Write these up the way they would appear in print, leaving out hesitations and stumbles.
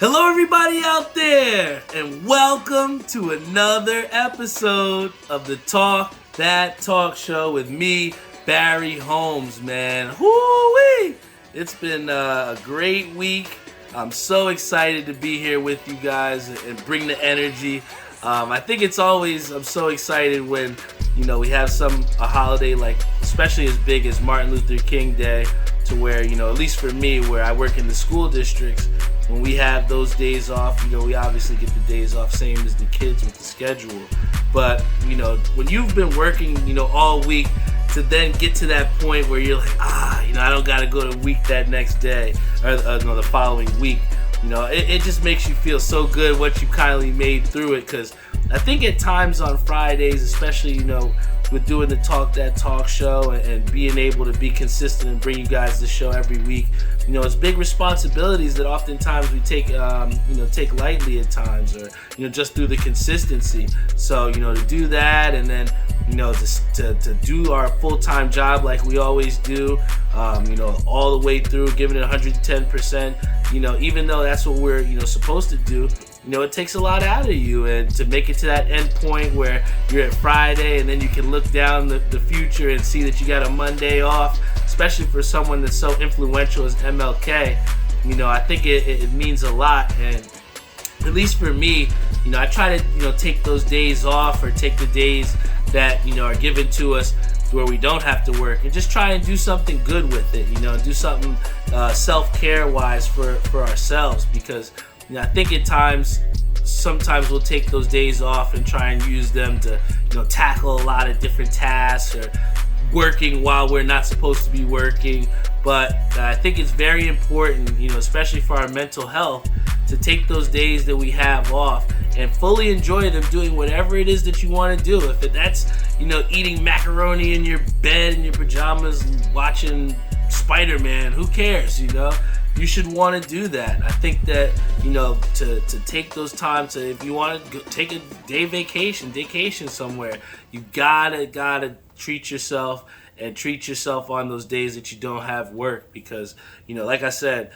Hello everybody out there, and welcome to another episode of the Talk That Talk Show with me, Barry Holmes, man. Woo-wee! It's been a great week. I'm so excited to be here with you guys and bring the energy. I think I'm so excited when, we have a holiday like, especially as big as Martin Luther King Day, to where, at least for me, where I work in the school districts, when we have those days off, we obviously get the days off, same as the kids with the schedule. But, when you've been working, all week, to then get to that point where you're like, I don't got to go to week that next day, or the following week. It just makes you feel so good what you kindly made through it. Because I think at times on Fridays, especially, with doing the Talk That Talk show and being able to be consistent and bring you guys the show every week, it's big responsibilities that oftentimes we take lightly at times, or, just through the consistency. So, to do that and then, to do our full-time job like we always do, all the way through, giving it 110%, even though that's what we're, supposed to do, it takes a lot out of you. And to make it to that end point where you're at Friday and then you can look down the future and see that you got a Monday off, especially for someone that's so influential as MLK, I think it means a lot. And at least for me, I try to, take those days off, or take the days that, are given to us where we don't have to work, and just try and do something good with it, do something self-care wise for ourselves. Because, I think at sometimes we'll take those days off and try and use them to, tackle a lot of different tasks, or working while we're not supposed to be working. But I think it's very important, especially for our mental health, to take those days that we have off and fully enjoy them doing whatever it is that you want to do. If that's, eating macaroni in your bed in your pajamas, watching Spider-Man, who cares, You should want to do that. I think that, to take those times, if you want to take a day vacation somewhere, you gotta treat yourself, and treat yourself on those days that you don't have work. Because, like I said,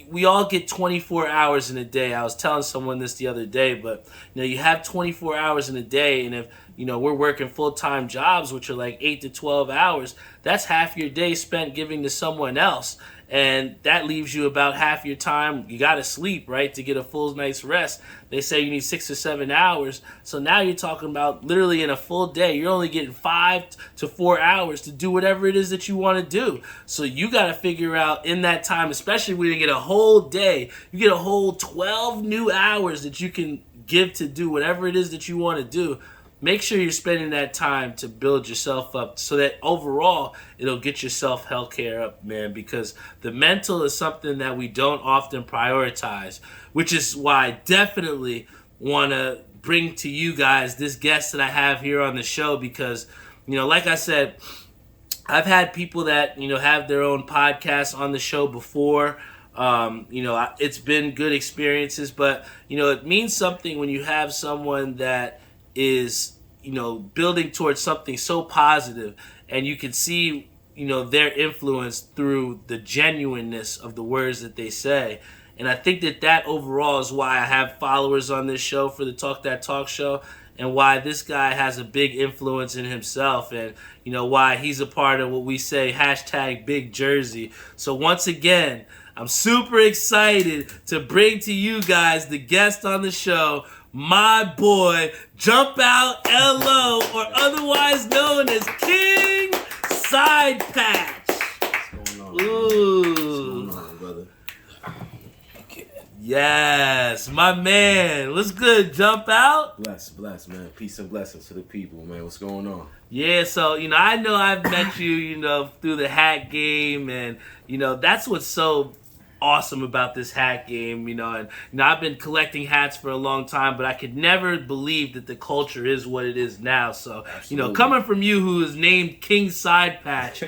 we all get 24 hours in a day. I was telling someone this the other day, but, you have 24 hours in a day, and if, we're working full-time jobs, which are like 8 to 12 hours, that's half your day spent giving to someone else. And that leaves you about half your time. You got to sleep, right, to get a full night's rest. They say you need 6 or 7 hours. So now you're talking about literally in a full day, you're only getting 5 to 4 hours to do whatever it is that you want to do. So you got to figure out in that time, especially when you get a whole day, you get a whole 12 new hours that you can give to do whatever it is that you want to do. Make sure you're spending that time to build yourself up, so that overall it'll get your self-health care up, man. Because the mental is something that we don't often prioritize, which is why I definitely want to bring to you guys this guest that I have here on the show. Because, like I said, I've had people that, have their own podcasts on the show before. It's been good experiences, but, it means something when you have someone that is, building towards something so positive, and you can see, their influence through the genuineness of the words that they say. And I think that overall is why I have followers on this show for the Talk That Talk show, and why this guy has a big influence in himself, and, why he's a part of what we say, #Big Jersey. So once again, I'm super excited to bring to you guys the guest on the show, my boy, Jumpout L.O, or otherwise known as King Side Patch. What's going on? Ooh. What's going on, brother? Yes, my man. What's good, Jumpout? Bless, man. Peace and blessings to the people, man. What's going on? Yeah, so, I know I've met you, through the hat game, and, that's what's so awesome about this hat game, and I've been collecting hats for a long time, but I could never believe that the culture is what it is now. So, Absolutely. Coming from you, who is named King Side Patch,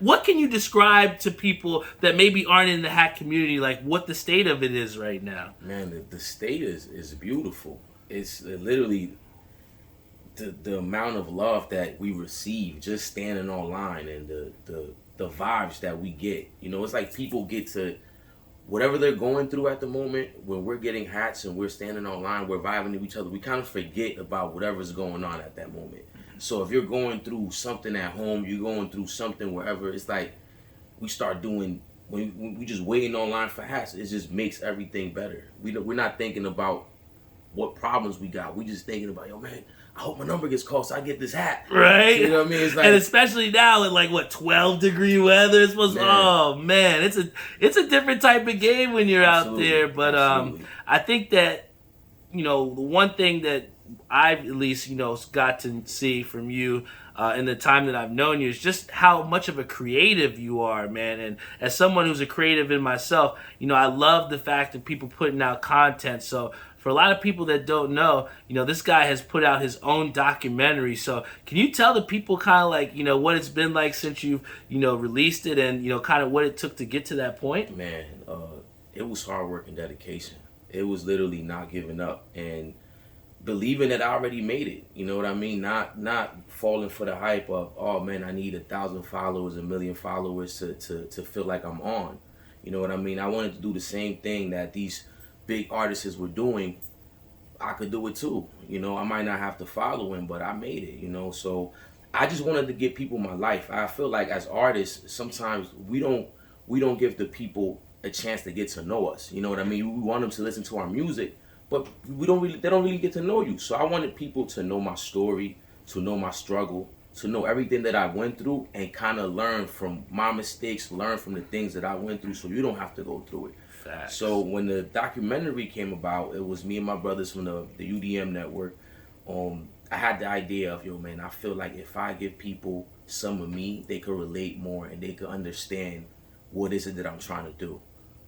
what can you describe to people that maybe aren't in the hat community, like what the state of it is right now? Man, the state is beautiful. It's literally the amount of love that we receive just standing online, and the vibes that we get. It's like people get to whatever they're going through at the moment, when we're getting hats and we're standing online, we're vibing to each other, we kind of forget about whatever's going on at that moment. So if you're going through something at home, you're going through something wherever, it's like we start doing, when we just waiting online for hats, it just makes everything better. We're not thinking about what problems we got. We just thinking about, yo, man, I hope my number gets called so I get this hat. Right? You know what I mean? It's like, and especially now in like 12-degree weather. It's supposed oh man, it's a different type of game when you're absolutely, out there. But I think that, the one thing that I've at least, got to see from you in the time that I've known you is just how much of a creative you are, man. And as someone who's a creative in myself, I love the fact that people putting out content. So for a lot of people that don't know, this guy has put out his own documentary. So can you tell the people kind of like, what it's been like since you've, released it and, kind of what it took to get to that point? Man, it was hard work and dedication. It was literally not giving up and believing that I already made it. You know what I mean? Not falling for the hype of, oh man, I need 1,000 followers, 1 million followers to feel like I'm on. You know what I mean? I wanted to do the same thing that these big artists were doing. I could do it too. I might not have to follow him, but I made it, So I just wanted to give people my life. I feel like as artists, sometimes we don't give the people a chance to get to know us. You know what I mean? We want them to listen to our music, but they don't really get to know you. So I wanted people to know my story, to know my struggle, to know everything that I went through and kind of learn from my mistakes, learn from the things that I went through so you don't have to go through it. Facts. So when the documentary came about, it was me and my brothers from the UDM network. I had the idea of, yo man, I feel like if I give people some of me, they could relate more and they could understand what is it that I'm trying to do.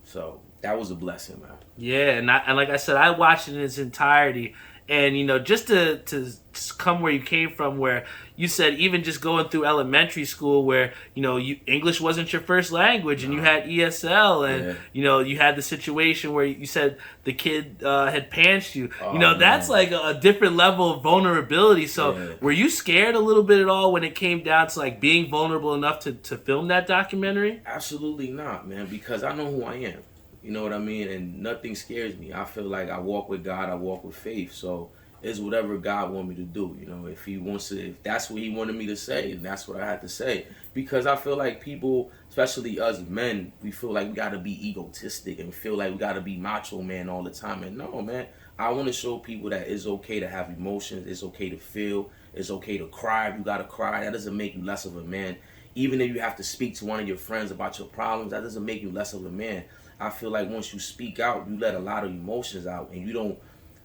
So that was a blessing, man. Yeah, and like I said, I watched it in its entirety. And, just to come where you came from, where you said even just going through elementary school where, English wasn't your first language and you had ESL and, you had the situation where you said the kid had panched you. That's like a different level of vulnerability. So were you scared a little bit at all when it came down to like being vulnerable enough to film that documentary? Absolutely not, man, because I know who I am. You know what I mean? And nothing scares me. I feel like I walk with God, I walk with faith. So it's whatever God want me to do. If that's what he wanted me to say, and that's what I had to say. Because I feel like people, especially us men, we feel like we got to be egotistic and feel like we got to be macho man all the time. And no, man, I want to show people that it's okay to have emotions. It's okay to feel. It's okay to cry if you got to cry. That doesn't make you less of a man. Even if you have to speak to one of your friends about your problems, that doesn't make you less of a man. I feel like once you speak out, you let a lot of emotions out and you don't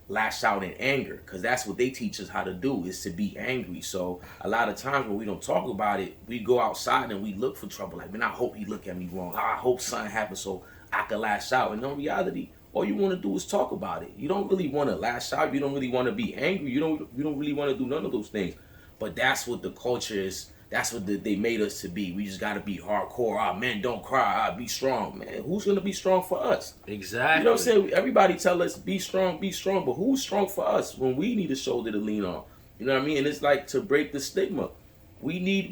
lash out in anger, because that's what they teach us how to do, is to be angry. So a lot of times when we don't talk about it, we go outside and we look for trouble. Like, man, I hope he look at me wrong. I hope something happens so I can lash out. And in reality, all you want to do is talk about it. You don't really want to lash out. You don't really want to be angry. You don't really want to do none of those things. But that's what the culture is. That's what they made us to be. We just got to be hardcore. Man, don't cry. Be strong. Man, who's going to be strong for us? Exactly. You know what I'm saying? Everybody tell us, be strong. But who's strong for us when we need a shoulder to lean on? You know what I mean? And it's like to break the stigma. We need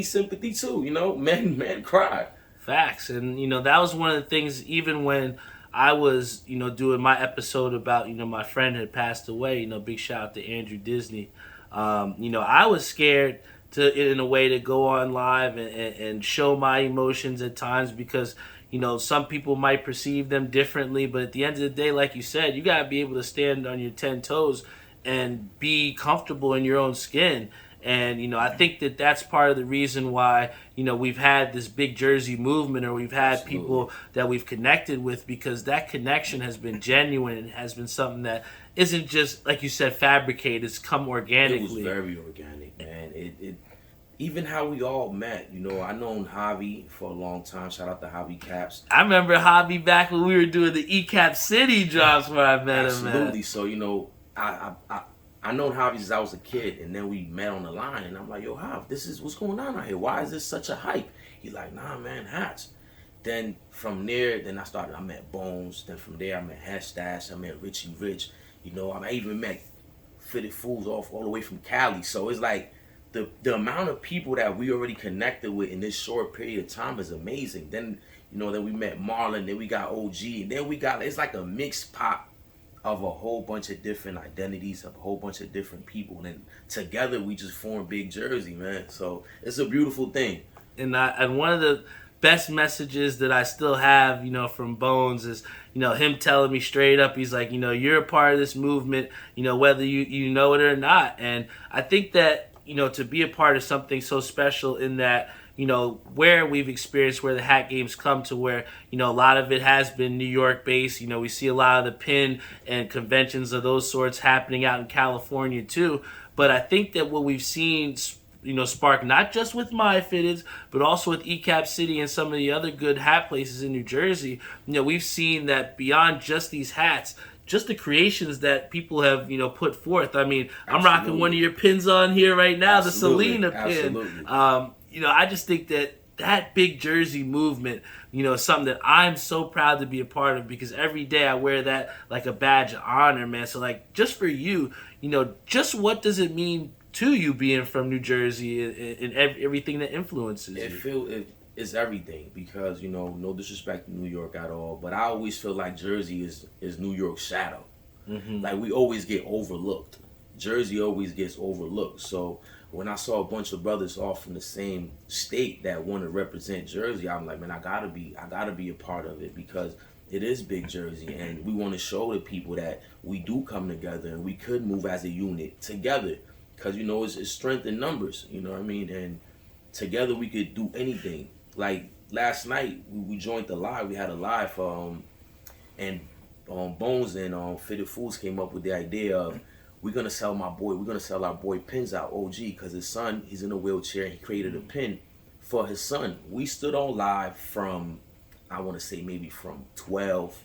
sympathy too. Men cry. Facts. And, that was one of the things, even when I was, doing my episode about, my friend had passed away, big shout out to Andrew Disney. I was scared in a way to go on live and show my emotions at times because, some people might perceive them differently. But at the end of the day, like you said, you got to be able to stand on your 10 toes and be comfortable in your own skin. And, I think that that's part of the reason why, we've had this big Jersey movement, or we've had Absolutely. people that we've connected with, because that connection has been genuine and has been something that isn't just, like you said, fabricated. It's come organically. It was very organic, man. It even how we all met. I known Javi for a long time. Shout out to Javi Caps. I remember Javi back when we were doing the ECAP City drops where I met him, man. Absolutely. So, I known Javi since I was a kid, and then we met on the line, and I'm like, yo, Javi, this is what's going on out here. Why is this such a hype? He's like, nah, man, hats. Then from there, I met Bones. Then from there, I met Hashdash. I met Richie Rich. I even met Fitted Fools all the way from Cali. So it's like the amount of people that we already connected with in this short period of time is amazing. Then You know, then we met Marlon, then we got OG, and then we got, it's like a mixed pot of a whole bunch of different identities, of a whole bunch of different people. And then together we just form Big Jersey, man. So it's a beautiful thing. And one of the best messages that I still have, from Bones is, him telling me straight up, he's like, you're a part of this movement, whether you know it or not. And I think that, to be a part of something so special in that, where we've experienced where the hat games come to where, a lot of it has been New York based. We see a lot of the pin and conventions of those sorts happening out in California too. But I think that what we've seen, spark not just with My Fitteds, but also with ECAP City and some of the other good hat places in New Jersey, we've seen that beyond just these hats, just the creations that people have, put forth. I mean, I'm rocking one of your pins on here right now, Absolutely. the Selena pin. I just think that Big Jersey movement, is something that I'm so proud to be a part of because every day I wear that like a badge of honor, man. So like, just for you, just what does it mean to you being from New Jersey and everything that influences you? It's everything because, no disrespect to New York at all, but I always feel like Jersey is New York's shadow. Mm-hmm. Like we always get overlooked. Jersey always gets overlooked. So when I saw a bunch of brothers all from the same state that want to represent Jersey, I'm like, man, I gotta be a part of it because it is Big Jersey, and we want to show the people that we do come together and we could move as a unit together. Because, it's strength in numbers, you know what I mean? And together we could do anything. Like last night, we joined the live. We had a live, and Bones and Fitted Fools came up with the idea of we're gonna sell our boy pins out, OG, because his son, he's in a wheelchair, and he created a pin for his son. We stood on live from, I want to say maybe from 12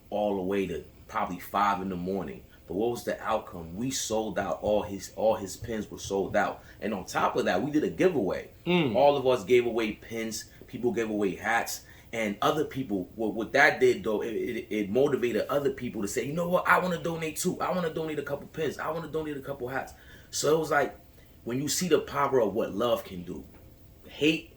all the way to probably 5 in the morning. But what was the outcome? We sold out. All his pins were sold out. And on top of that, we did a giveaway. All of us gave away pins. People gave away hats. And other people, what that did though, it motivated other people to say, you know what, I want to donate too. I want to donate a couple pins. I want to donate a couple hats. So it was like, when you see the power of what love can do, hate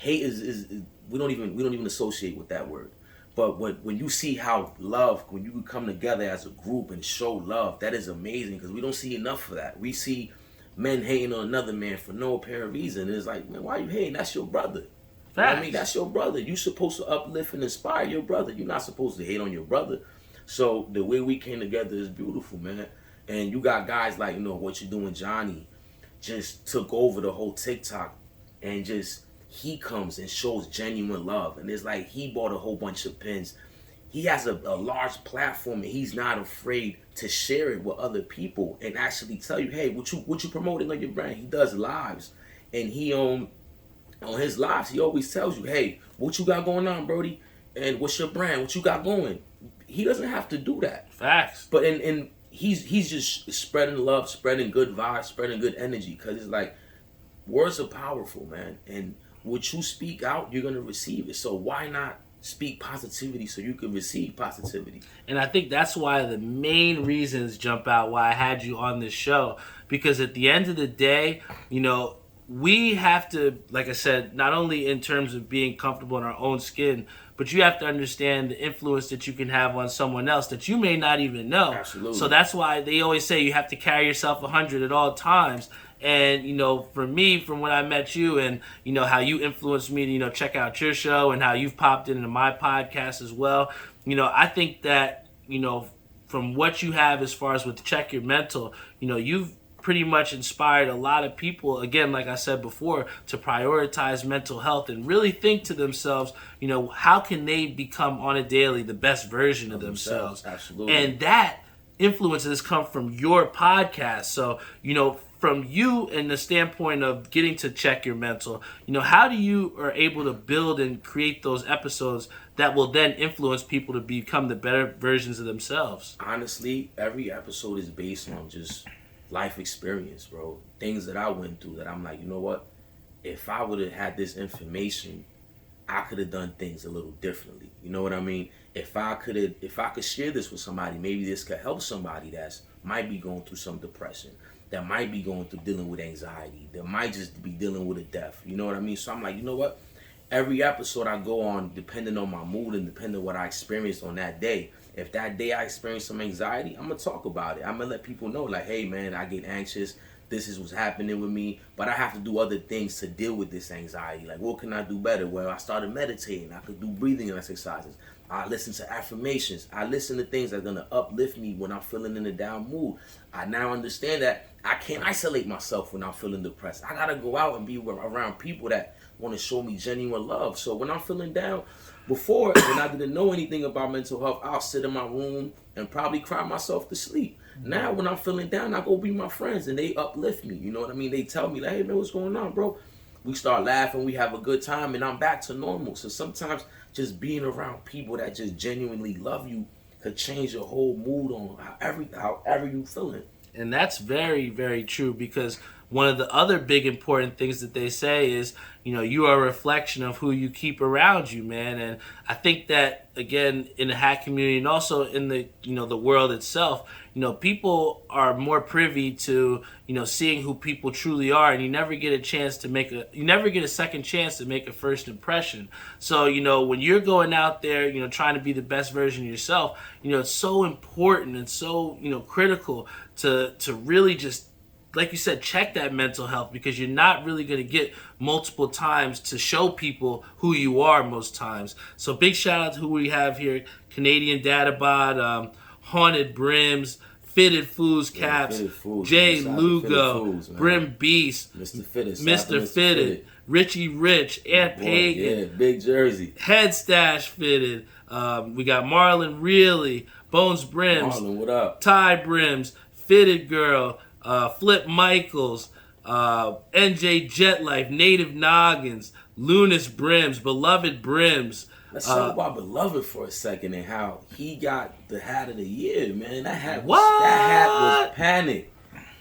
is we don't even associate with that word. But when you see how love, when you come together as a group and show love, that is amazing because we don't see enough of that. We see men hating on another man for no apparent reason. And it's like, man, why are you hating? That's your brother. You know what I mean? That's your brother. You're supposed to uplift and inspire your brother. You're not supposed to hate on your brother. So the way we came together is beautiful, man. And you got guys like, What You Doing Johnny just took over the whole TikTok and he comes and shows genuine love. And it's like he bought a whole bunch of pins. He has a large platform and he's not afraid to share it with other people and actually tell you, hey, what you promoting on your brand? He does lives. And he on his lives, he always tells you, hey, what you got going on, Brody? And what's your brand? What you got going? He doesn't have to do that. Facts. But and he's just spreading love, spreading good vibes, spreading good energy. Because it's like, words are powerful, man. And what you speak out, you're going to receive it. So why not speak positivity so you can receive positivity? And I think that's why the main reasons, Jumpout, why I had you on this show. Because at the end of the day, we have to, like I said, not only in terms of being comfortable in our own skin, but you have to understand the influence that you can have on someone else that you may not even know. Absolutely. So that's why they always say you have to carry yourself 100 at all times. And, for me, from when I met you and, how you influenced me to, check out your show and how you've popped into my podcast as well, I think that, from what you have as far as with Check Your Mental, you've pretty much inspired a lot of people, again, like I said before, to prioritize mental health and really think to themselves, how can they become on a daily the best version of themselves? Absolutely. And that influence has come from your podcast. So, from you and the standpoint of getting to Check Your Mental, how do you are able to build and create those episodes that will then influence people to become the better versions of themselves? Honestly, every episode is based on just life experience, bro. Things that I went through that I'm like, you know what? If I would have had this information, I could have done things a little differently. You know what I mean? If I could share this with somebody, maybe this could help somebody that might be going through some depression, that might be going through dealing with anxiety, that might just be dealing with a death. You know what I mean? So I'm like, you know what? every episode I go on, depending on my mood and depending on what I experienced on that day. If that day I experience some anxiety, I'm gonna talk about it. I'm gonna let people know, like, hey man, I get anxious. This is what's happening with me, but I have to do other things to deal with this anxiety. Like, what can I do better? Well, I started meditating. I could do breathing exercises. I listen to affirmations. I listen to things that are gonna uplift me when I'm feeling in a down mood. I now understand that I can't isolate myself when I'm feeling depressed. I gotta go out and be around people that want to show me genuine love. So when I'm feeling down, before, when I didn't know anything about mental health, I'll sit in my room and probably cry myself to sleep. Now, when I'm feeling down, I go be my friends and they uplift me. You know what I mean? They tell me, like, hey, man, what's going on, bro? We start laughing, we have a good time, and I'm back to normal. So sometimes just being around people that just genuinely love you could change your whole mood on however you feeling. And that's very, very true, because one of the other big important things that they say is, you are a reflection of who you keep around you, man. And I think that, again, in the hat community and also in the, the world itself, people are more privy to, seeing who people truly are, and you never get a second chance to make a first impression. So, when you're going out there, trying to be the best version of yourself, it's so important and so, critical to really just, like you said, check that mental health, because you're not really going to get multiple times to show people who you are most times. So big shout out to who we have here: Canadian Databot, Haunted Brims, Fitted Foods Caps, Jay Lugo, Brim Beast, Mr. Fitted, Richie Rich, Aunt Pagan, yeah, Big Jersey, Head Stash Fitted. We got Marlon Really, Bones Brims, Marlon, what up? Ty Brims, Fitted Girl, Flip Michaels, NJ Jet Life, Native Noggins, Lunas Brims, Beloved Brims. Let's talk about Beloved for a second and how he got the hat of the year, man. That hat was panic.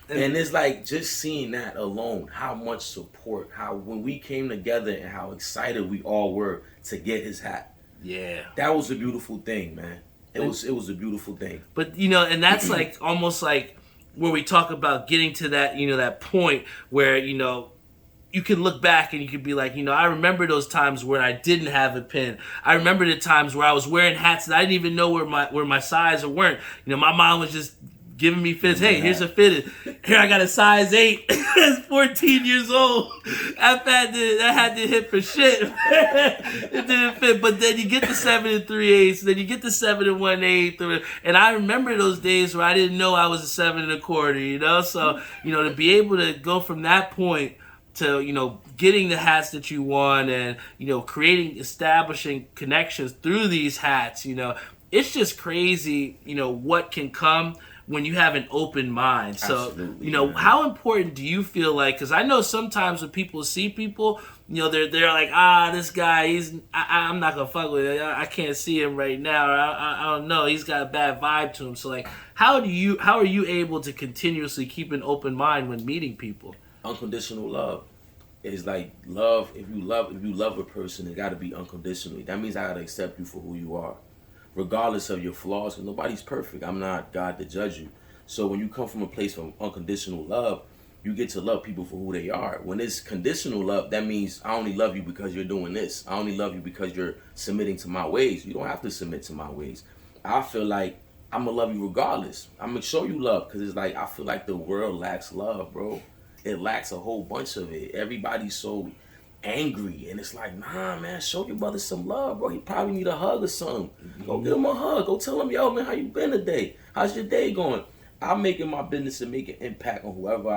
And it's like, just seeing that alone, how much support, how when we came together and how excited we all were to get his hat. Yeah. That was a beautiful thing, man. It was a beautiful thing. But, and that's like almost like where we talk about getting to that, that point where, you can look back and you can be like, I remember those times where I didn't have a pin. I remember the times where I was wearing hats that I didn't even know where my size or weren't. My mom was just giving me fits. Hey, here's a fitted. Here, I got a size 8. It's 14 years old. That hat didn't hit for shit. It didn't fit. But then you get the 7 3/8, then you get the 7 1/8. And I remember those days where I didn't know I was a 7 1/4, So, to be able to go from that point to, getting the hats that you want and, establishing connections through these hats, it's just crazy, what can come when you have an open mind. So, absolutely, how important do you feel like, because I know sometimes when people see people, they're like, this guy, I'm not going to fuck with it. I can't see him right now. Or I don't know. He's got a bad vibe to him. So, like, how are you able to continuously keep an open mind when meeting people? Unconditional love. It's like love. If you love a person, it got to be unconditionally. That means I got to accept you for who you are, regardless of your flaws. Because nobody's perfect. I'm not God to judge you. So when you come from a place of unconditional love, you get to love people for who they are. When it's conditional love, that means I only love you because you're doing this. I only love you because you're submitting to my ways. You don't have to submit to my ways. I feel like I'm going to love you regardless. I'm going to show you love, because it's like I feel like the world lacks love, bro. It lacks a whole bunch of it. Everybody's so angry, and it's like, nah, man, show your brother some love, bro. He probably need a hug or something. Go give him a hug. Go tell him, yo, man, how you been today? How's your day going? I'm making my business to make an impact on whoever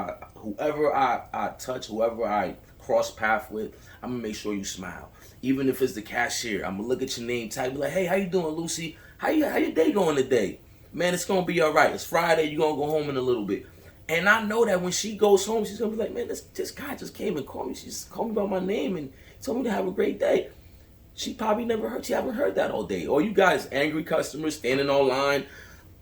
I touch, whoever I cross path with. I'm gonna make sure you smile. Even if it's the cashier, I'm gonna look at your name tag, be like, hey, how you doing, Lucy? How your day going today? Man, it's gonna be all right. It's Friday. You're gonna go home in a little bit. And I know that when she goes home, she's going to be like, man, this guy just came and called me. She just called me by my name and told me to have a great day. She probably she haven't heard that all day. Or you guys, angry customers standing on line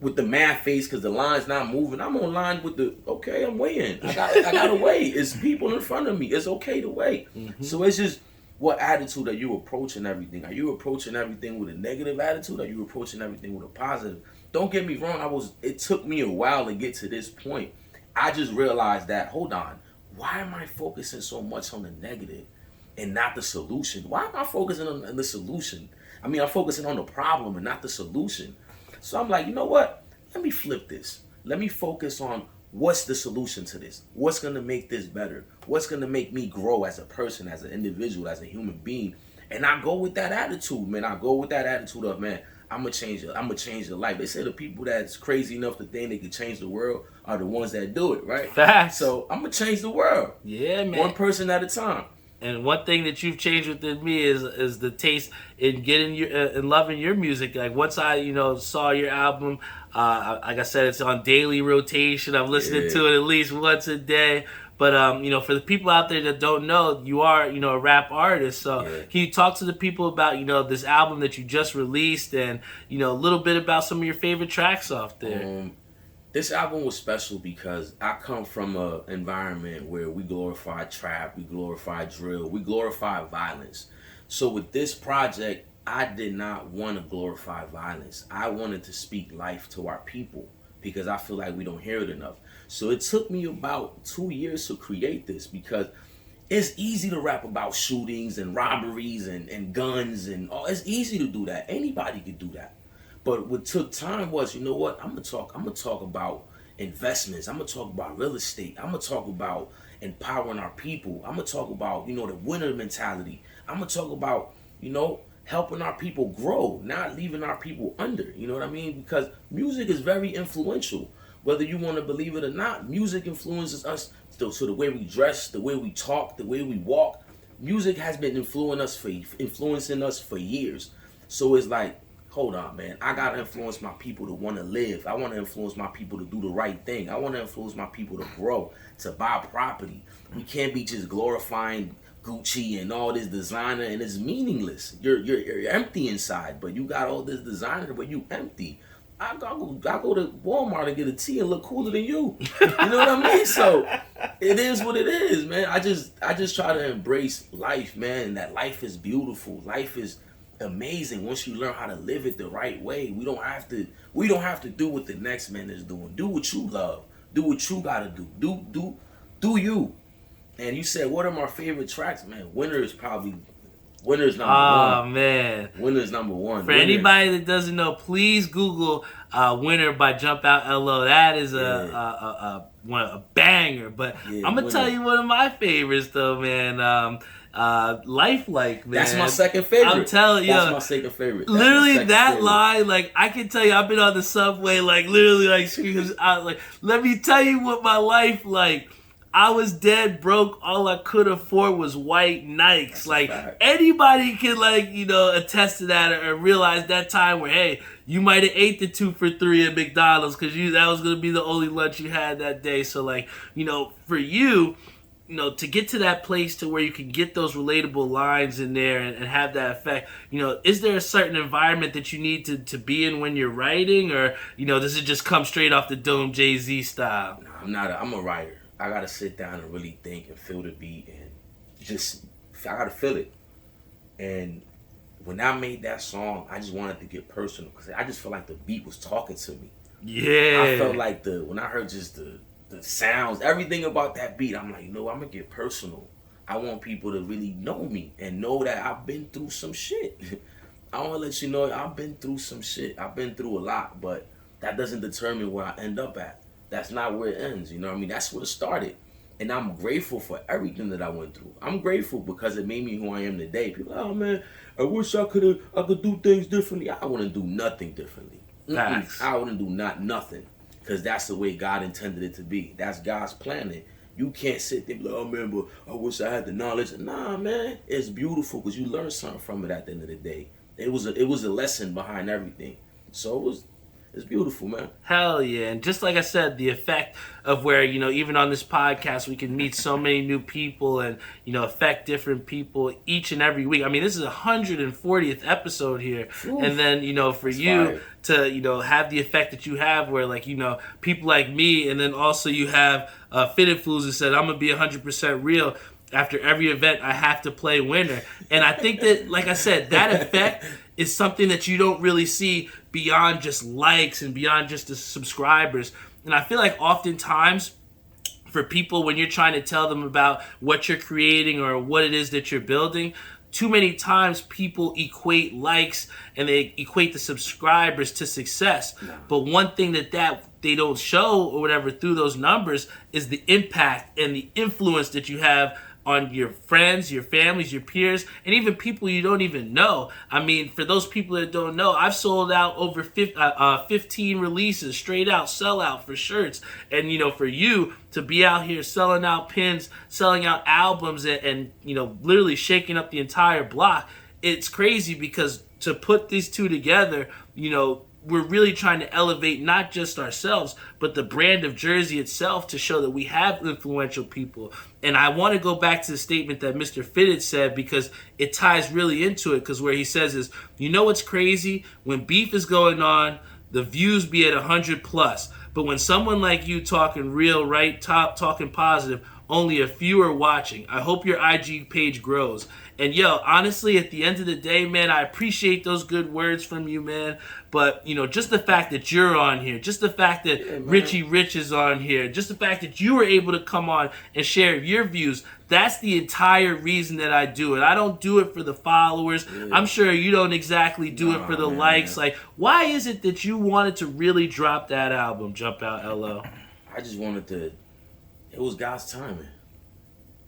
with the mad face because the line's not moving. I'm on line with okay, I'm waiting. I got to wait. It's people in front of me. It's okay to wait. Mm-hmm. So it's just, what attitude are you approaching everything? Are you approaching everything with a negative attitude? Are you approaching everything with a positive? Don't get me wrong. It took me a while to get to this point. I just realized that, hold on, why am I focusing so much on the negative? and not the solution. Why am I focusing on the solution? I mean, I'm focusing on the problem and not the solution. So I'm like, you know what? Let me flip this. Let me focus on what's the solution to this? What's going to make this better? What's going to make me grow as a person, as an individual, as a human being? And I go with that attitude, man. I go with that attitude of, man, I'm gonna change your life. They say the people that's crazy enough to think they can change the world are the ones that do it, right? Facts. So I'm gonna change the world. Yeah, man. One person at a time. And one thing that you've changed within me is the taste in getting your in loving your music. Like once I saw your album, like I said, it's on daily rotation. I'm listening to it at least once a day. But for the people out there that don't know, you are a rap artist. So can you talk to the people about this album that you just released and a little bit about some of your favorite tracks off there? This album was special because I come from an environment where we glorify trap, we glorify drill, we glorify violence. So with this project, I did not want to glorify violence. I wanted to speak life to our people because I feel like we don't hear it enough. So it took me about 2 years to create this because it's easy to rap about shootings and robberies and guns and all. It's easy to do that. Anybody could do that. But what took time was, I'm gonna talk about investments. I'm gonna talk about real estate. I'm gonna talk about empowering our people. I'm gonna talk about, the winner mentality. I'm gonna talk about, helping our people grow, not leaving our people under. You know what I mean? Because music is very influential. Whether you want to believe it or not, music influences us. So the way we dress, the way we talk, the way we walk, music has been influencing us for years. So it's like, hold on, man. I gotta influence my people to want to live. I want to influence my people to do the right thing. I want to influence my people to grow, to buy property. We can't be just glorifying Gucci and all this designer, and it's meaningless. You're empty inside, but you got all this designer, but you empty. I go to Walmart and get a tea and look cooler than you. You know what I mean? So it is what it is, man. I just try to embrace life, man. And that life is beautiful. Life is amazing once you learn how to live it the right way. We don't have to do what the next man is doing. Do what you love. Do what you gotta do. Do you. And you said, what are my favorite tracks, man? Winner's number one. Oh, man. Winner's number one. For anybody that doesn't know, please Google Winner by Jumpout L.O. That is a banger. But I'm going to tell you one of my favorites, though, man. Lifelike, man. That's my second favorite. I'm telling you. That's my second favorite. Literally, that line, like, I can tell you, I've been on the subway, like, literally, like, screaming out, like, let me tell you what my life like. I was dead broke. All I could afford was white Nikes. That's like anybody can attest to that or realize that time where, hey, you might have ate the 2 for $3 at McDonald's because that was gonna be the only lunch you had that day. So for you, to get to that place to where you can get those relatable lines in there and have that effect, is there a certain environment that you need to be in when you're writing, or does it just come straight off the dome Jay-Z style? No, I'm a writer. I gotta sit down and really think and feel the beat and I gotta feel it. And when I made that song, I just wanted to get personal because I just felt like the beat was talking to me. Yeah. I felt like when I heard just the sounds, everything about that beat, I'm like, I'm gonna get personal. I want people to really know me and know that I've been through some shit. I want to let you know I've been through some shit. I've been through a lot, but that doesn't determine where I end up at. That's not where it ends, you know what I mean? That's where it started. And I'm grateful for everything that I went through. I'm grateful because it made me who I am today. People are like, oh man, I wish I could do things differently. I wouldn't do nothing differently. Nice. I wouldn't do nothing. Because that's the way God intended it to be. That's God's plan. You can't sit there and be like, oh man, but I wish I had the knowledge. Nah, man, it's beautiful because you learn something from it at the end of the day. It was a lesson behind everything. So it's beautiful, man. Hell yeah. And just like I said, the effect of where, even on this podcast, we can meet so many new people and, affect different people each and every week. I mean, this is 140th episode here. Oof. And then, for That's you fire. To, have the effect that you have where, like, people like me, and then also you have Fitted Fools that said, I'm going to be 100% real. After every event, I have to play Winner. And I think that, like I said, that effect is something that you don't really see beyond just likes and beyond just the subscribers. And I feel like oftentimes for people when you're trying to tell them about what you're creating or what it is that you're building, too many times people equate likes and they equate the subscribers to success. No. But one thing that they don't show or whatever through those numbers is the impact and the influence that you have on your friends, your families, your peers, and even people you don't even know. I mean, for those people that don't know, I've sold out over 15 releases, straight out, sell out for shirts. And, for you to be out here selling out pins, selling out albums, and literally shaking up the entire block, it's crazy because to put these two together, we're really trying to elevate not just ourselves, but the brand of Jersey itself to show that we have influential people. And I want to go back to the statement that Mr. Fitted said because it ties really into it, because where he says is, what's crazy? When beef is going on, the views be at 100 plus. But when someone like you talking real, right, talking positive, only a few are watching. I hope your IG page grows. And honestly, at the end of the day, man, I appreciate those good words from you, man. But, just the fact that you're on here, just the fact that Richie Rich is on here, just the fact that you were able to come on and share your views, that's the entire reason that I do it. I don't do it for the followers. Yeah. I'm sure you don't exactly do it for the likes. Like, why is it that you wanted to really drop that album, Jumpout L.O? I just wanted to, it was God's timing.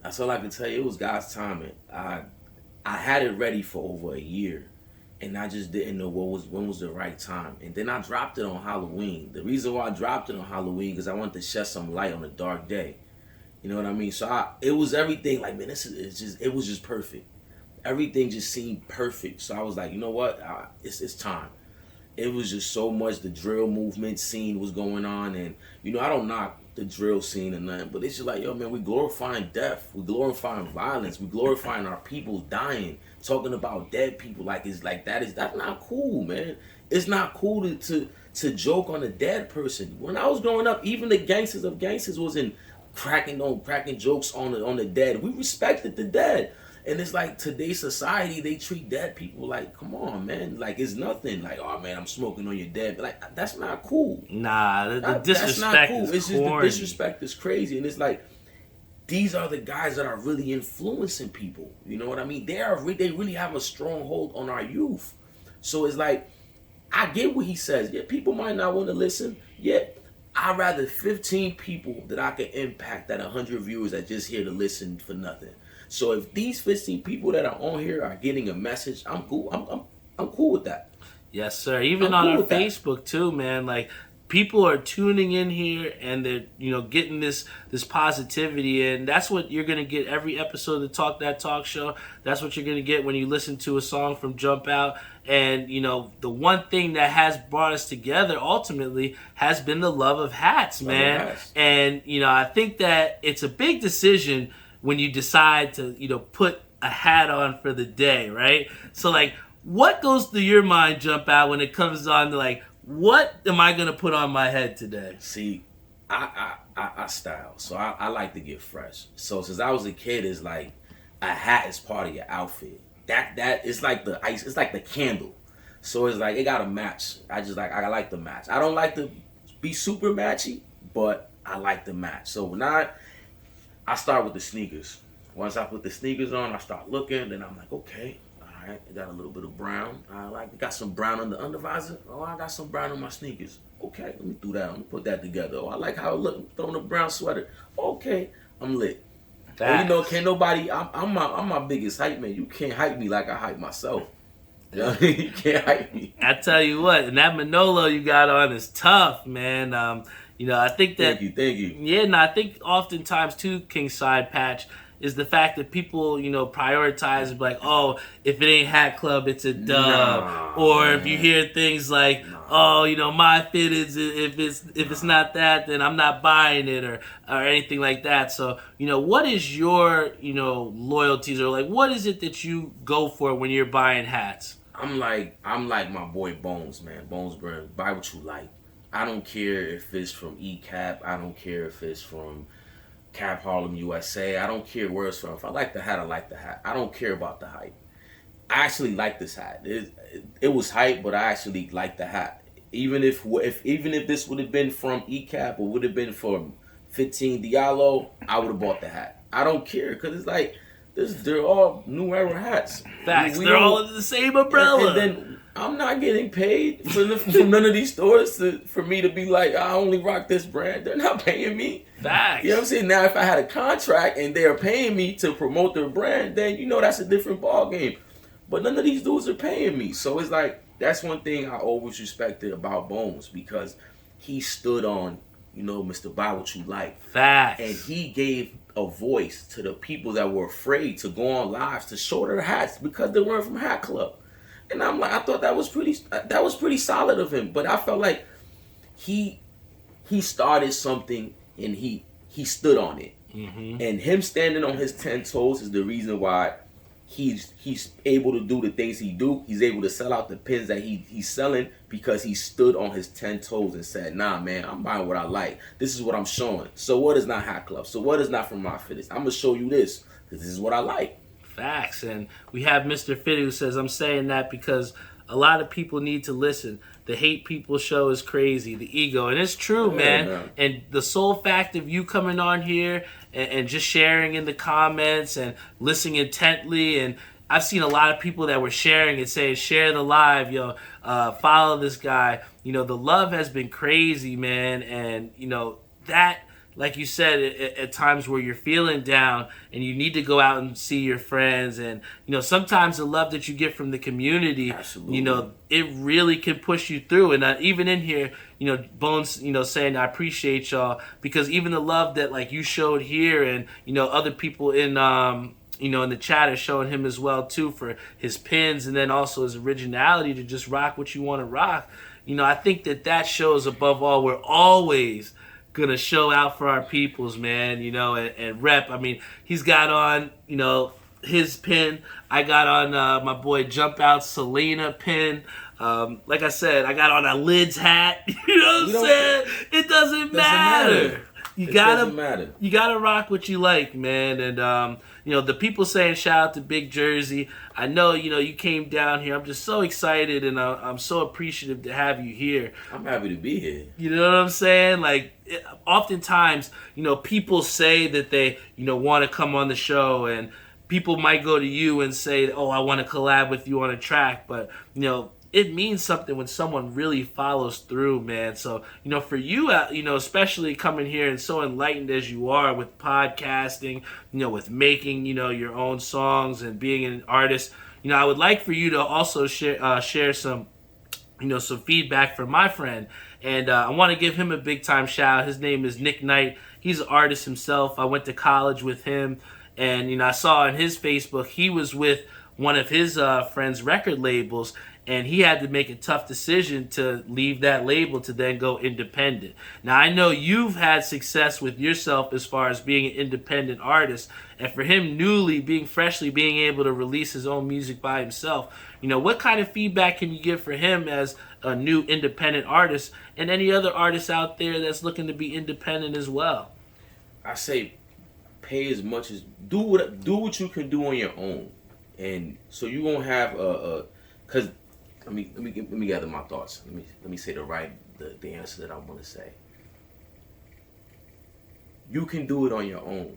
That's all I can tell you. It was God's timing. I had it ready for over a year, and I just didn't know when was the right time. And then I dropped it on Halloween. The reason why I dropped it on Halloween because I wanted to shed some light on a dark day. You know what I mean? So it was everything. Like, man, it was just perfect. Everything just seemed perfect. So I was like, you know what? It's time. It was just so much. The drill movement scene was going on, and I don't knock the drill scene or nothing, but it's just like, man, we glorifying death, we glorifying violence, we glorifying our people dying, talking about dead people that's not cool, man. It's not cool to joke on a dead person. When I was growing up, even the gangsters of gangsters wasn't cracking jokes on the dead. We respected the dead. And it's like today's society, they treat dead people like, come on, man, like it's nothing. Like, oh man, I'm smoking on your dead. Like, that's not cool. Nah, the disrespect is it's just the disrespect is crazy. And it's like, these are the guys that are really influencing people. You know what I mean? They really have a strong hold on our youth. So it's like, I get what he says. Yeah, people might not want to listen. Yeah, I'd rather 15 people that I can impact than 100 viewers that just here to listen for nothing. So if these 15 people that are on here are getting a message, I'm cool. I'm cool with that. Yes, sir. Even on our Facebook too, man. Like, people are tuning in here and they're getting this positivity, and that's what you're gonna get every episode of the Talk That Talk Show. That's what you're gonna get when you listen to a song from Jump Out. And the one thing that has brought us together ultimately has been the love of hats, man. And I think that it's a big decision when you decide to put a hat on for the day, right? So like, what goes through your mind, Jump Out, when it comes on to like, what am I gonna put on my head today? See, I style, so I like to get fresh. So since I was a kid, it's like a hat is part of your outfit. That it's like the ice, it's like the candle. So it's like it gotta match. I like the match. I don't like to be super matchy, but I like the match. So when I start with the sneakers. Once I put the sneakers on, I start looking. Then I'm like, okay, all right, I got a little bit of brown. I got some brown on the undervisor. Oh, I got some brown on my sneakers. Okay, let me do that. Let me put that together. Oh, I like how it looks. Throw on a brown sweater. Okay, I'm lit. And, can't nobody. I'm my biggest hype man. You can't hype me like I hype myself. You can't hype me. I tell you what, and that Manolo you got on is tough, man. I think that... Thank you. Yeah, and I think oftentimes, too, King Side Patch, is the fact that people, prioritize, like, oh, if it ain't Hat Club, it's a dub. Or man. If you hear things like, oh, my fit is, if it's not that, then I'm not buying it, or anything like that. So, what is your, loyalties, or like, what is it that you go for when you're buying hats? I'm like my boy Bones, man. Bones Brand, buy what you like. I don't care if it's from ECAP. I don't care if it's from Cap Harlem, USA. I don't care where it's from. If I like the hat, I like the hat. I don't care about the hype. I actually like this hat. It was hype, but I actually like the hat. Even if this would have been from ECAP or would have been from 15 Diallo, I would have bought the hat. I don't care because it's like they're all new era hats. Facts. They're all under the same umbrella. And then I'm not getting paid from none of these stores for me to be like, I only rock this brand. They're not paying me. Facts. You know what I'm saying? Now, if I had a contract and they're paying me to promote their brand, then you know that's a different ball game. But none of these dudes are paying me. So it's like, that's one thing I always respected about Bones, because he stood on, Mr. Buy What You Like. Facts. And he gave a voice to the people that were afraid to go on lives to show their hats because they weren't from Hat Club. And I'm like, I thought that was pretty solid of him. But I felt like he started something and he stood on it. Mm-hmm. And him standing on his 10 toes is the reason why he's able to do the things he do. He's able to sell out the pins that he's selling because he stood on his 10 toes and said, nah, man, I'm buying what I like. This is what I'm showing. So what is not Hat Club? So what is not from my fittest? I'm going to show you this because this is what I like. Facts. And we have Mr. Fitty who says, I'm saying that because a lot of people need to listen. The hate people show is crazy, the ego. And it's true, man. And the sole fact of you coming on here and just sharing in the comments and listening intently, and I've seen a lot of people that were sharing and saying, share the live, follow this guy. The love has been crazy, man. And, that, like you said, at times where you're feeling down and you need to go out and see your friends, and sometimes the love that you get from the community, absolutely, it really can push you through. And even in here, Bones, saying I appreciate y'all, because even the love that like you showed here, and other people in in the chat are showing him as well too for his pins, and then also his originality to just rock what you want to rock. I think that shows above all we're always gonna show out for our peoples, man, and rep. I mean, he's got on, his pin. I got on my boy Jumpout Selena pin. Like I said, I got on a Lids hat. You know what I'm saying? It doesn't matter. You gotta rock what you like, man. And the people saying shout out to Big Jersey. I know, you came down here. I'm just so excited, and I'm so appreciative to have you here. I'm happy to be here. You know what I'm saying? Like, oftentimes, people say that they, want to come on the show, and people might go to you and say, oh, I want to collab with you on a track. But, it means something when someone really follows through, man. So, for you, especially coming here and so enlightened as you are with podcasting, with making, your own songs and being an artist, I would like for you to also share some, some feedback from my friend. And I want to give him a big time shout out. His name is Nick Knight. He's an artist himself. I went to college with him. And, I saw on his Facebook, he was with one of his friends' record labels. And he had to make a tough decision to leave that label to then go independent. Now, I know you've had success with yourself as far as being an independent artist. And for him freshly being able to release his own music by himself, what kind of feedback can you give for him as a new independent artist, and any other artists out there that's looking to be independent as well? I say pay as much as, do what you can do on your own. And so you won't have because let me gather my thoughts. Let me say the answer that I want to say. You can do it on your own,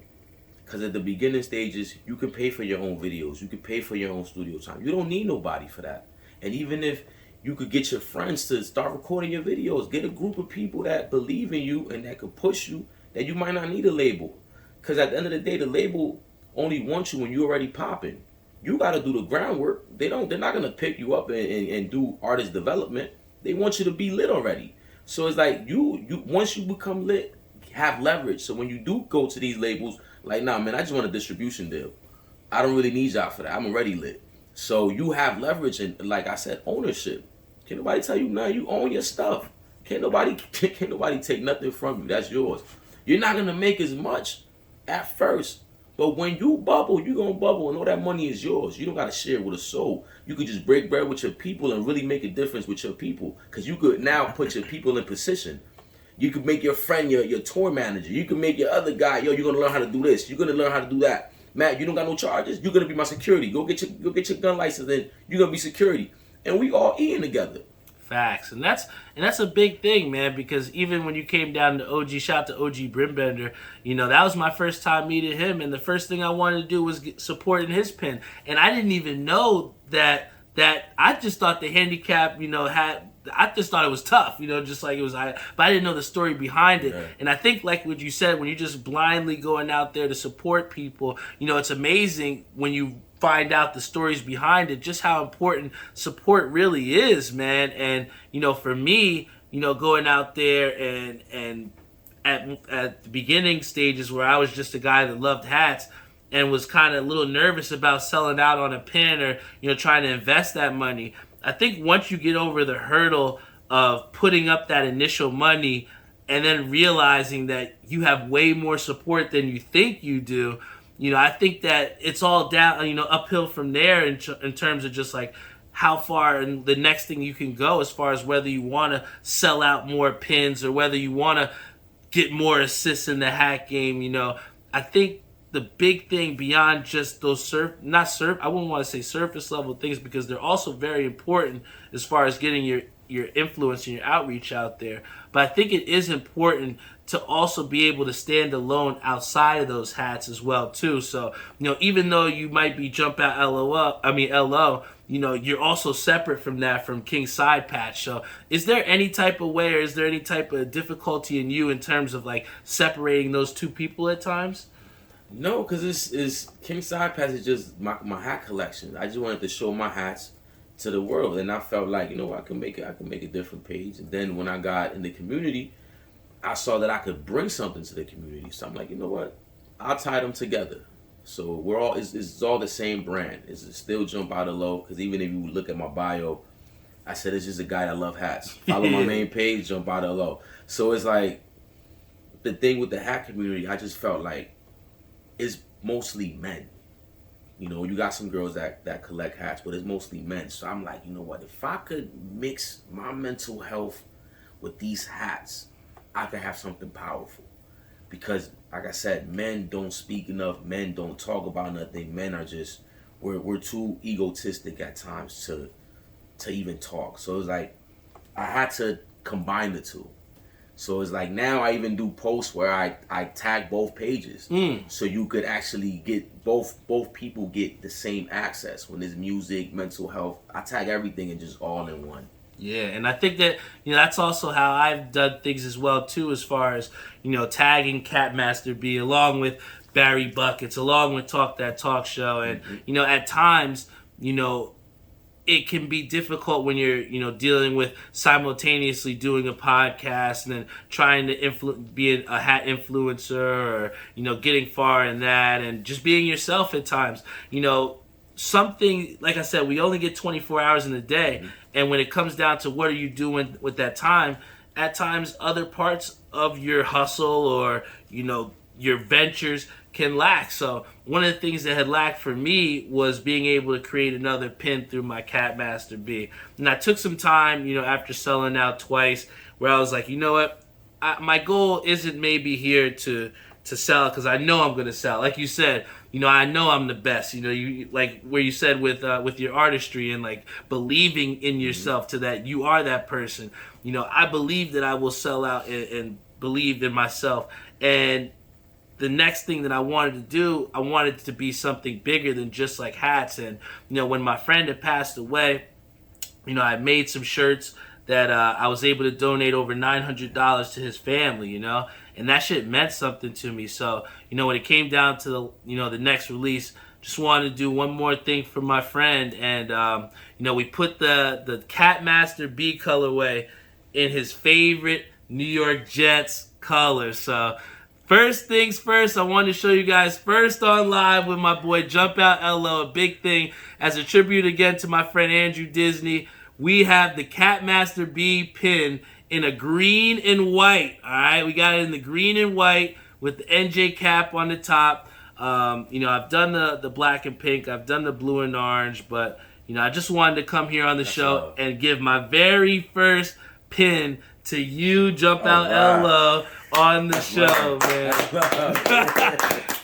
because at the beginning stages, you can pay for your own videos. You can pay for your own studio time. You don't need nobody for that. And even if you could get your friends to start recording your videos, get a group of people that believe in you and that could push you, that you might not need a label. Because at the end of the day, the label only wants you when you're already popping. You got to do the groundwork. They're not going to pick you up and do artist development. They want you to be lit already. So it's like you once you become lit, have leverage. So when you do go to these labels, like, nah, man, I just want a distribution deal. I don't really need y'all for that. I'm already lit. So you have leverage and, like I said, ownership. Can't nobody tell you nothing. You own your stuff. Can't nobody take nothing from you. That's yours. You're not going to make as much at first. But when you bubble, you're going to bubble, and all that money is yours. You don't got to share it with a soul. You could just break bread with your people and really make a difference with your people, because you could now put your people in position. You could make your friend your tour manager. You could make your other guy, you're going to learn how to do this. You're going to learn how to do that. Matt, you don't got no charges? You're going to be my security. Go get your gun license, and you're going to be security. And we all eating together. Facts. And that's a big thing, man, because even when you came down to OG, shout out to OG Brimbender, that was my first time meeting him, and the first thing I wanted to do was supporting his pen. And I didn't even know that I just thought the handicap, I just thought it was tough, just like it was. But I didn't know the story behind it. Yeah. And I think, like what you said, when you're just blindly going out there to support people, it's amazing when you find out the stories behind it, just how important support really is, man. And for me, going out there and at the beginning stages where I was just a guy that loved hats and was kind of a little nervous about selling out on a pin or trying to invest that money. I think once you get over the hurdle of putting up that initial money and then realizing that you have way more support than you think you do, I think that it's all down, uphill from there in terms of just like how far and the next thing you can go as far as whether you want to sell out more pins or whether you want to get more assists in the hat game. I think the big thing beyond just those I wouldn't want to say surface level things, because they're also very important as far as getting your influence and your outreach out there. But I think it is important to also be able to stand alone outside of those hats as well too. So, even though you might be Jumpout L.O, you're also separate from that, from King Side Patch. So is there any type of way, or is there any type of difficulty in you in terms of like separating those two people at times? No, because it's King Side Patch is just my hat collection. I just wanted to show my hats to the world, and I felt like, I can make a different page. And then when I got in the community, I saw that I could bring something to the community. So I'm like, you know what? I'll tie them together. So we're all it's all the same brand. It's still Jumpout L.O, because even if you look at my bio, I said it's just a guy that love hats. Follow my main page, Jumpout L.O. So it's like the thing with the hat community, I just felt like it's mostly men. You got some girls that collect hats, but it's mostly men. So I'm like, you know what? If I could mix my mental health with these hats, I could have something powerful. Because, like I said, men don't speak enough. Men don't talk about nothing. Men are just, we're too egotistic at times to even talk. So it's like, I had to combine the two. So it's like now I even do posts where I tag both pages, so you could actually get both people get the same access. When there's music, mental health, I tag everything and just all in one. Yeah, and I think that that's also how I've done things as well too, as far as tagging Catmaster B along with Barry Buckets, along with Talk That Talk Show, and at times it can be difficult when you're dealing with simultaneously doing a podcast and then trying to be a hat influencer, or getting far in that and just being yourself at times. Something, like I said, we only get 24 hours in a day, and when it comes down to what are you doing with that time, at times other parts of your hustle or your ventures can lack. So one of the things that had lacked for me was being able to create another pin through my Catmaster B. And I took some time, after selling out twice, where I was like, you know what, my goal isn't maybe here to sell, because I know I'm going to sell. Like you said, I know I'm the best. You like where you said with your artistry and like believing in yourself, to that you are that person. I believe that I will sell out and believe in myself. And the next thing that I wanted to do, I wanted it to be something bigger than just like hats. And when my friend had passed away, I made some shirts that I was able to donate over $900 to his family, and that shit meant something to me. So when it came down to the next release, just wanted to do one more thing for my friend, and we put the Catmaster B colorway in his favorite New York Jets color. So first things first, I wanted to show you guys first on live with my boy Jumpout L.O, a big thing as a tribute again to my friend Andrew Disney. We have the Catmaster B pin in a green and white. All right, we got it in the green and white with the NJ cap on the top. I've done the black and pink, I've done the blue and orange, but I just wanted to come here on the show and give my very first pin to you, Jumpout Right. L.O, on the That's show, love. man.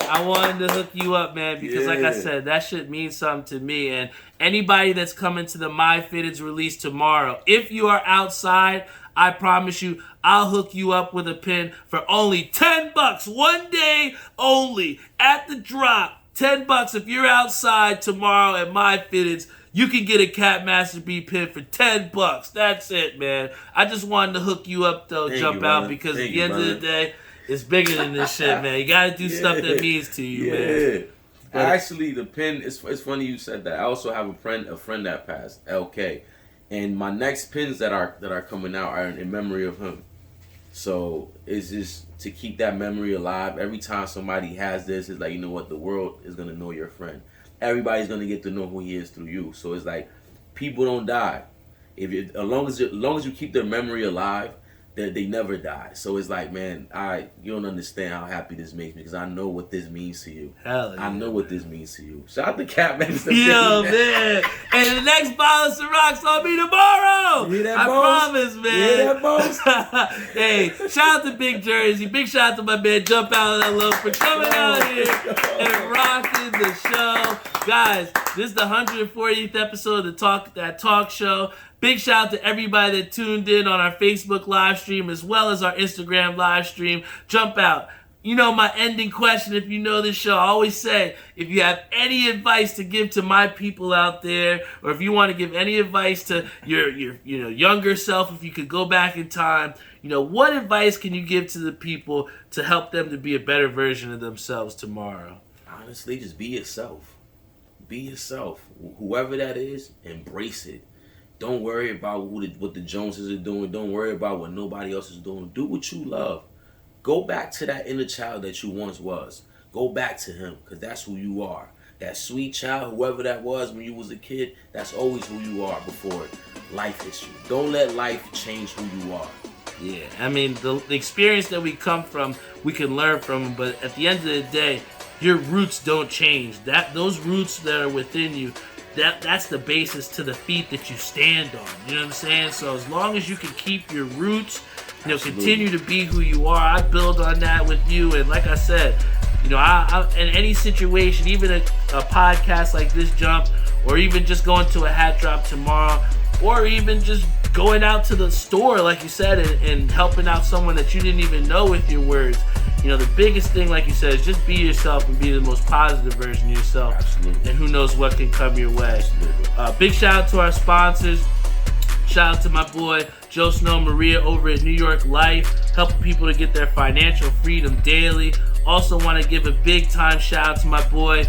I wanted to hook you up, man, because like I said, that shit means something to me. And anybody that's coming to the My Fitteds release tomorrow, if you are outside, I promise you, I'll hook you up with a pin for only $10. One day only. At the drop. $10 if you're outside tomorrow at My Fitteds. You can get a Cat Master B pin for $10. That's it, man. I just wanted to hook you up, though, Jumpout, because at the end of the day, it's bigger than this shit, man. You gotta do stuff that means to you, man. Actually, the pin, it's funny you said that. I also have a friend that passed, LK. And my next pins that are coming out are in memory of him. So it's just to keep that memory alive. Every time somebody has this, it's like, you know what, the world is gonna know your friend. Everybody's gonna get to know who he is through you. So it's like, people don't die. As long as you keep their memory alive, they never die. So it's like, man, you don't understand how happy this makes me, because I know what this means to you. Hell yeah. I know what this means to you. Shout out to Cat Master. Yo, man. And the next bottle of Ciroc's on me tomorrow. You hear that, I boss? promise, man. You hear that, boss? Hey, shout out to Big Jersey. Big shout out to my man Jumpout L.O for coming out here and rocking the show. Guys, this is the 140th episode of That Talk Show. Big shout out to everybody that tuned in on our Facebook live stream as well as our Instagram live stream. Jumpout. You know my ending question, if you know this show, I always say, if you have any advice to give to my people out there, or if you want to give any advice to your younger self, if you could go back in time, what advice can you give to the people to help them to be a better version of themselves tomorrow? Honestly, just be yourself. Be yourself. Whoever that is, embrace it. Don't worry about what the Joneses are doing. Don't worry about what nobody else is doing. Do what you love. Go back to that inner child that you once was. Go back to him, because that's who you are. That sweet child, whoever that was when you was a kid, that's always who you are before life hits you. Don't let life change who you are. Yeah, I mean, the experience that we come from, we can learn from, but at the end of the day, your roots don't change. Those roots that are within you, that's the basis to the feet that you stand on. You know what I'm saying? So as long as you can keep your roots, continue to be who you are. I build on that with you, and like I said, I in any situation, even a podcast like this, Jump, or even just going to a hat drop tomorrow, or even just going out to the store, like you said, and helping out someone that you didn't even know with your words. The biggest thing, like you said, is just be yourself and be the most positive version of yourself. Absolutely. And who knows what can come your way. Big shout out to our sponsors. Shout out to my boy Joe Snow Maria over at New York Life, helping people to get their financial freedom daily. Also want to give a big time shout out to my boy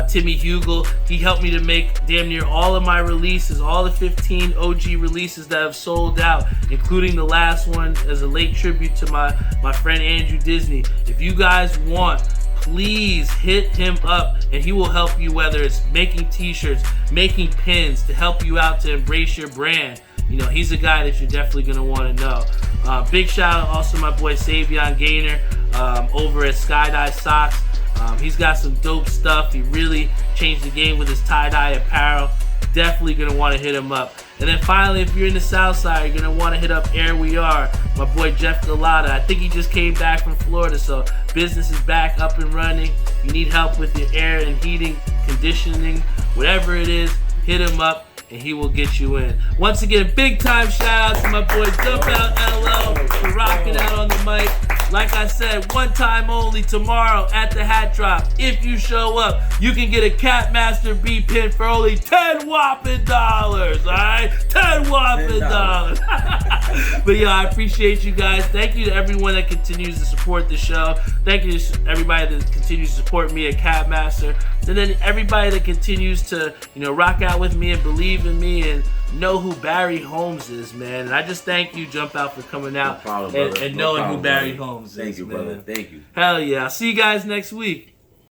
Timmy Hugel. He helped me to make damn near all of my releases, all the 15 OG releases that have sold out, including the last one as a late tribute to my friend Andrew Disney. If you guys want, please hit him up and he will help you, whether it's making t-shirts, making pins, to help you out to embrace your brand. He's a guy that you're definitely going to want to know. Big shout out also to my boy Savion Gaynor over at Skydye Socks. He's got some dope stuff. He really changed the game with his tie-dye apparel. Definitely going to want to hit him up. And then finally, if you're in the South Side, you're going to want to hit up Air We Are. My boy Jeff Galata. I think he just came back from Florida, so business is back up and running. You need help with your air and heating, conditioning, whatever it is, hit him up and he will get you in. Once again, big time shout out to my boy Jumpout L.O for rocking out on the mic. Like I said, one time only tomorrow at the hat drop. If you show up, you can get a Cat Master B pin for only $10 whopping dollars. All right, $10 whopping dollars. But yeah, I appreciate you guys. Thank you to everyone that continues to support the show. Thank you to everybody that continues to support me at Cat Master. And then everybody that continues to, rock out with me and believe in me and know who Barry Holmes is, man. And I just thank you, Jumpout, for coming out and knowing who Barry Holmes is. Thank you, man. brother. Thank you. Hell yeah. I'll see you guys next week.